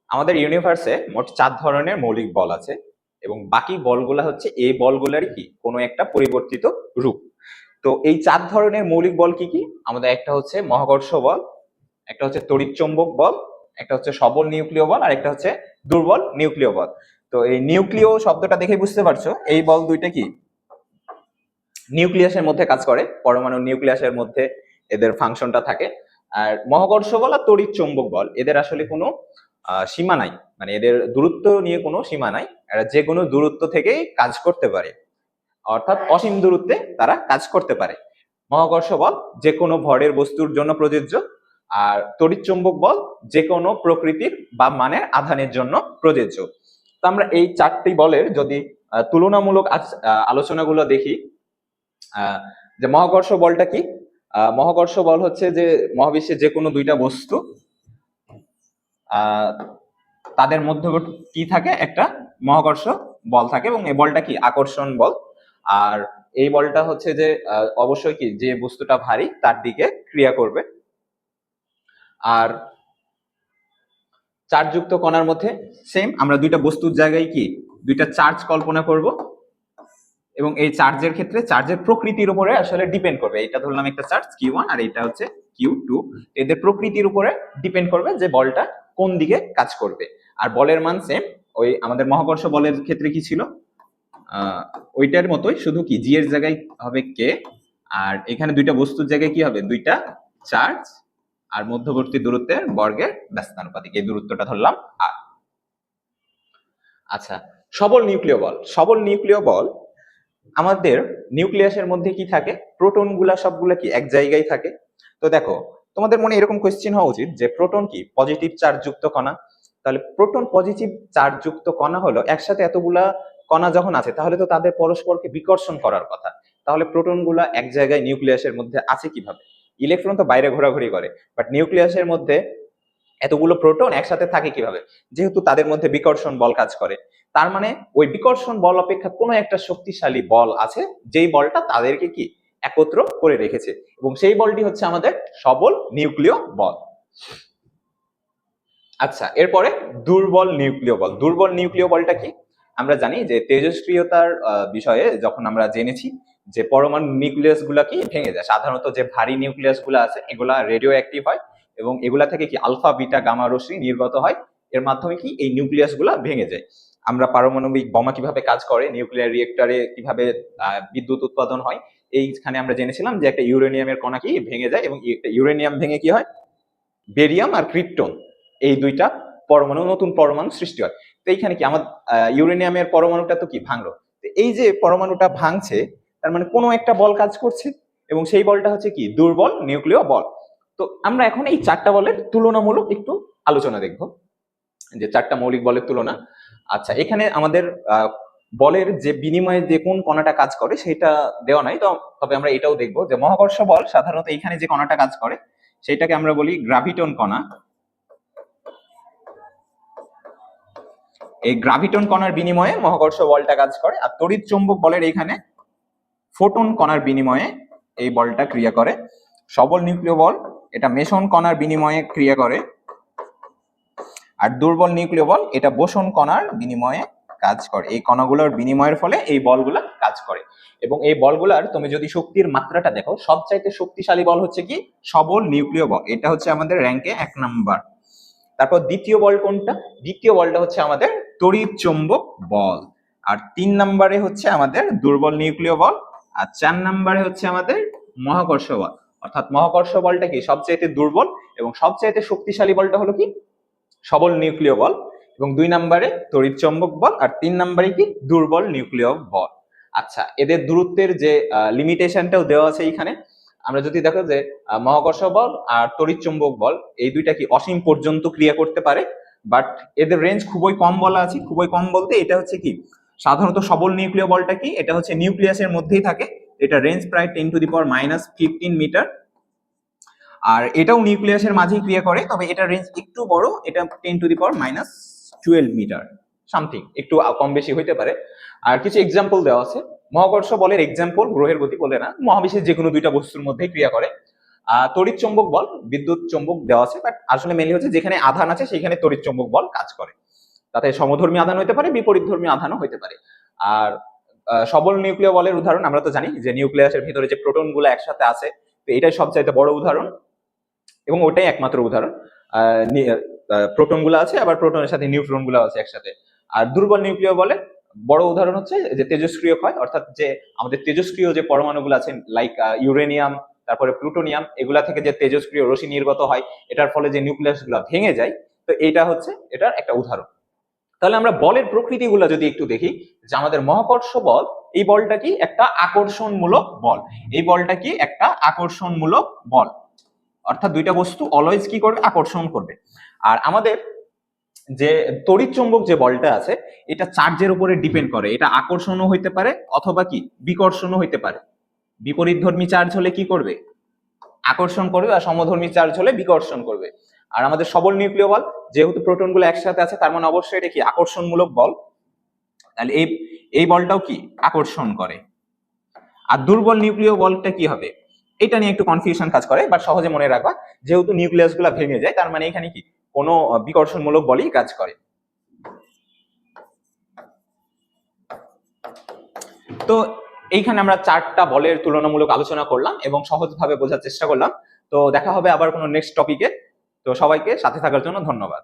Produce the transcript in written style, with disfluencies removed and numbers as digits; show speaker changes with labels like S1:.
S1: আমাদের ইউনিভার্সে মোট 4 ধরনের মৌলিক বল আছে এবং বাকি বলগুলা হচ্ছে এই বলগুলারই কি কোনো একটা পরিবর্তিত রূপ। তো এই 4 ধরনের মৌলিক বল কি কি? আমাদের একটা হচ্ছে মহাকর্ষ বল, একটা হচ্ছে তড়িৎচুম্বক বল, একটা হচ্ছে সবল নিউক্লিয় বল, আর একটা হচ্ছে দুর্বল নিউক্লিয় বল। তো এই নিউক্লিয় শব্দটা দেখে বুঝতে পারছো এই বল দুইটা কি নিউক্লিয়াসের মধ্যে কাজ করে, পরমাণু নিউক্লিয়াসের মধ্যে এদের ফাংশনটা থাকে। আর মহাকর্ষ বল আর তড়িৎ চৌম্বক বল এদের আসলে কোনো সীমা নাই, মানে এদের দূরত্ব নিয়ে কোনো সীমা নাই, এরা যে কোনো দূরত্ব থেকেই কাজ করতে পারে, অর্থাৎ অসীম দূরত্বে তারা কাজ করতে পারে। মহাকর্ষ বল যে কোনো ভরের বস্তুর জন্য প্রযোজ্য, আর তড়িৎ চৌম্বক বল যে কোনো প্রকৃতির বা মানের আধানের জন্য প্রযোজ্য। তো আমরা এই 4টি বলের যদি তুলনামূলক আলোচনাগুলো দেখি, যে মহাকর্ষ বলটা কি? মহাকর্ষ বল হচ্ছে যে মহাবিশ্বে যে কোনো দুইটা বস্তু তাদের মধ্যবর্তী থাকে একটা মহাকর্ষ বল থাকে, এবং এই বলটা কি আকর্ষণ বল। আর এই বলটা হচ্ছে যে অবশ্যই কি যে বস্তুটা ভারী তার দিকে ক্রিয়া করবে। আর চার্জযুক্ত কণার মধ্যে সেম, আমরা দুইটা বস্তুর জায়গায় কি দুইটা চার্জ কল্পনা করব, এবং এই চার্জের ক্ষেত্রে চার্জের প্রকৃতির উপরে আসলে ডিপেন্ড করবে। এটা ধরলাম একটা চার্জ Q1 আর এটা হচ্ছে Q2, এদের প্রকৃতির উপরে ডিপেন্ড করবে যে বলটা কোন দিকে কাজ করবে। আর বলের মান সেম, ওই আমাদের মহাকর্ষ বলের ক্ষেত্রে কি ছিল ওইটার মতোই, শুধু কি জি এর জায়গায় হবে কে, আর এখানে দুইটা বস্তুর জায়গায় কি হবে দুইটা চার্জ, আর মধ্যবর্তী দূরত্বের বর্গের ব্যস্তানুপাতিক, এই দূরত্বটা ধরলাম আর। আচ্ছা, সবল নিউক্লিয় বল। সবল নিউক্লিয় বল আমাদের নিউক্লিয়াসের মধ্যে কি থাকে, প্রোটন গুলা সবগুলা কি এক জায়গায় থাকে। তো দেখো তোমাদের মনে এরকম কোয়েশ্চেন হওয়া উচিত যে প্রোটন কি পজিটিভ চার্জ যুক্ত কণা, তাহলে প্রোটন পজিটিভ চার্জ যুক্ত কণা হলো একসাথে এতগুলা কণা যখন আছে তাহলে তো তাদের পরস্পরকে বিকর্ষণ করার কথা। তাহলে প্রোটন গুলা এক জায়গায় নিউক্লিয়াসের মধ্যে আছে কিভাবে? ইলেকট্রন তো বাইরে ঘোরাঘুরি করে, বাট নিউক্লিয়াসের মধ্যে এতগুলো প্রোটন একসাথে থাকে কিভাবে? যেহেতু তাদের মধ্যে বিকর্ষণ বল কাজ করে, তার মানে ওই বিকর্ষণ বল অপেক্ষা কোনো একটা শক্তিশালী বল আছে যেই বলটা তাদেরকে কি একত্র করে রেখেছে, এবং সেই বলটি হচ্ছে আমাদের সবল নিউক্লিয় বল। আচ্ছা, এরপরে দুর্বল নিউক্লিয় বল। দুর্বল নিউক্লিয় বলটা কি? আমরা জানি যে তেজস্ক্রিয়তার বিষয়ে যখন আমরা জেনেছি যে পরমাণু নিউক্লিয়াস গুলা কি ভেঙে যায়, সাধারণত যে ভারী নিউক্লিয়াস গুলা আছে এগুলা রেডিও অ্যাক্টিভ হয়, এবং এগুলা থেকে কি আলফা বিটা গামা রশ্মি নির্গত হয়, এর মাধ্যমে কি এই নিউক্লিয়াস গুলা ভেঙে যায়। আমরা পারমাণবিক বোমা কিভাবে কাজ করে, নিউক্লিয়ার রিয়েক্টরে কিভাবে বিদ্যুৎ উৎপাদন হয়, এইখানে আমরা জেনেছিলাম যে একটা ইউরেনিয়ামের কণা কি ভেঙে যায়, এবং ইউরেনিয়াম ভেঙে কি হয় বেরিয়াম আর ক্রিপ্টন এই দুইটা পরমাণু নতুন পরমাণু সৃষ্টি হয়। তো এইখানে কি আমার ইউরেনিয়ামের পরমাণুটা তো কি ভাঙলো, তো এই যে পরমাণুটা ভাঙছে তার মানে কোনো একটা বল কাজ করছে, এবং সেই বলটা হচ্ছে কি দুর্বল নিউক্লিয় বল। তো আমরা এখন এই 4টা বলের তুলনামূলক একটু আলোচনা দেখব, যে 4টা মৌলিক বলের তুলনা। আচ্ছা, এখানে আমাদের বলের যে বিনিময়ে যে কোন কণাটা কাজ করে সেটা দেওয়া নাই, তো তবে আমরা এটাও দেখব যে মহাকর্ষ বল সাধারণত এখানে যে কণাটা কাজ করে সেটাকে আমরা বলি গ্রাভিটন কণা। এই গ্রাভিটন কণার বিনিময়ে মহাকর্ষ বলটা কাজ করে, আর তড়িৎ চৌম্বক বলের এখানে ফোটন কণার বিনিময়ে এই বলটা ক্রিয়া করে। সবল নিউক্লিয় বল এটা মেসন কণার বিনিময়ে ক্রিয়া করে, আর দুর্বল নিউক্লিয় বল এটা বোসন কণার বিনিময়ে কাজ করে। এই কণাগুলোর বিনিময়ের ফলে এই বলগুলা কাজ করে, এবং এই বলগুলার তুমি যদি শক্তির মাত্রাটা দেখো সবচাইতে শক্তিশালী বল হচ্ছে কি সবল নিউক্লিয় বল, এটা হচ্ছে আমাদের র্যাঙ্কে 1 নাম্বার। তারপর দ্বিতীয় বল কোনটা? দ্বিতীয় বলটা হচ্ছে আমাদের তড়িৎ চৌম্বক বল, আর 3 নম্বরে হচ্ছে আমাদের দুর্বল নিউক্লিয় বল, আর 4 নম্বরে হচ্ছে আমাদের মহাকর্ষ বল। অর্থাৎ মহাকর্ষ বলটা কি সবচাইতে দুর্বল, এবং সবচাইতে শক্তিশালী বলটা হলো কি সবল নিউক্লিয় বল, এবং 2 নম্বরে তড়িৎ চৌম্বক বল, আর 3 নম্বরে কি দুর্বল নিউক্লিয় বল। আচ্ছা, এদের দূরত্বের যে লিমিটেশনটাও দেওয়া আছে এখানে। আমরা যদি দেখো যে মহাকর্ষ বল আর তড়িৎ চৌম্বক বল এই দুইটা কি অসীম পর্যন্ত ক্রিয়া করতে পারে, বাট এদের রেঞ্জ খুবই কম বলা আছে। খুবই কম বলতে এটা হচ্ছে কি সাধারণত সবল নিউক্লিয় বলটা কি এটা হচ্ছে নিউক্লিয়াসের মধ্যেই থাকে, এটা রেঞ্জ প্রায় 10⁻⁻15 মিটার, আর এটাও নিউক্লিয়াসের মাঝেই ক্রিয়া করে, তবে এটা রেঞ্জ একটু বড়, এটা 10⁻12 মিটার সামথিং, একটু কম বেশি হইতে পারে। আর কিছু এক্সাম্পল দেওয়া আছে। মহাকর্ষ বলের এক্সাম্পল গ্রহের গতি বলে না, মহাবিশ্বের যে কোনো দুইটা বস্তুর মধ্যে ক্রিয়া করে। তড়িৎ চৌম্বক বল বিদ্যুৎ চৌম্বক দেওয়া আছে, বাট আসলে মেনলি হচ্ছে যেখানে আধান আছে সেখানে তড়িৎ চৌম্বক বল কাজ করে। তাতে সমধর্মী আধান হতে পারে, বিপরীতধর্মী আধানও হতে পারে। আর সবল নিউক্লিয় বলের উদাহরণ আমরা তো জানি যে নিউক্লিয়াসের ভিতরে যে প্রোটন গুলো একসাথে আছে, তো এটাই সবচাইতে বড় উদাহরণ এবং ওটাই একমাত্র উদাহরণ। প্রোটন গুলো আছে, আবার প্রোটনের সাথে নিউট্রন গুলো আছে একসাথে। আর দুর্বল নিউক্লিয় বলে বড় উদাহরণ হচ্ছে যে তেজস্ক্রিয় ক্ষয়, অর্থাৎ যে আমাদের তেজস্ক্রিয় যে পরমাণুগুলো আছে লাইক ইউরেনিয়াম, তারপরে প্লুটোনিয়াম, এগুলা থেকে যে তেজস্ক্রিয় রশ্মি নির্গত হয়, এটার ফলে যে নিউক্লিয়াস গুলো ভেঙে যায়, তো এইটা হচ্ছে এটার একটা উদাহরণ। তাহলে আমরা বলের প্রকৃতিগুলো যদি একটু দেখি, যে আমাদের মহাকর্ষ বল, এই বলটা কি একটা আকর্ষণমূলক বল। এই বলটা কি একটা আকর্ষণমূলক বল, অর্থাৎ দুইটা বস্তু অলওয়েজ কি করবে, আকর্ষণ করবে। আর আমাদের যে তড়িৎ চৌম্বক যে বলটা আছে, এটা চার্জের উপরে ডিপেন্ড করে, এটা আকর্ষণও হইতে পারে অথবা কি বিকর্ষণও হইতে পারে। বিপরীতধর্মী চার্জ হলে কি করবে, আকর্ষণ করবে, আর সমধর্মী চার্জ হলে বিকর্ষণ করবে। আর আমাদের সবল নিউক্লিয় বল, যেহেতু প্রোটন গুলো একসাথে আছে, তার মানে অবশ্যই এটা কি আকর্ষণমূলক বল, তাহলে এই বলটাও কি আকর্ষণ করে। আর দুর্বল নিউক্লিয় বলটা কি হবে, এটা নিয়ে একটু কনফিউশন কাজ করে, বাট সহজে মনে রাখবা, যেহেতু নিউক্লিয়াস গুলা ভেঙে যায়, তার মানে এখানে কি কোনো বিকর্ষণমূলক বলই কাজ করে। তো এইখানে আমরা 4টা বলের তুলনামূলক আলোচনা করলাম এবং সহজভাবে বোঝার চেষ্টা করলাম। তো দেখা হবে আবার কোনো নেক্সট টপিকে। তো সবাইকে সাথে থাকার জন্য ধন্যবাদ।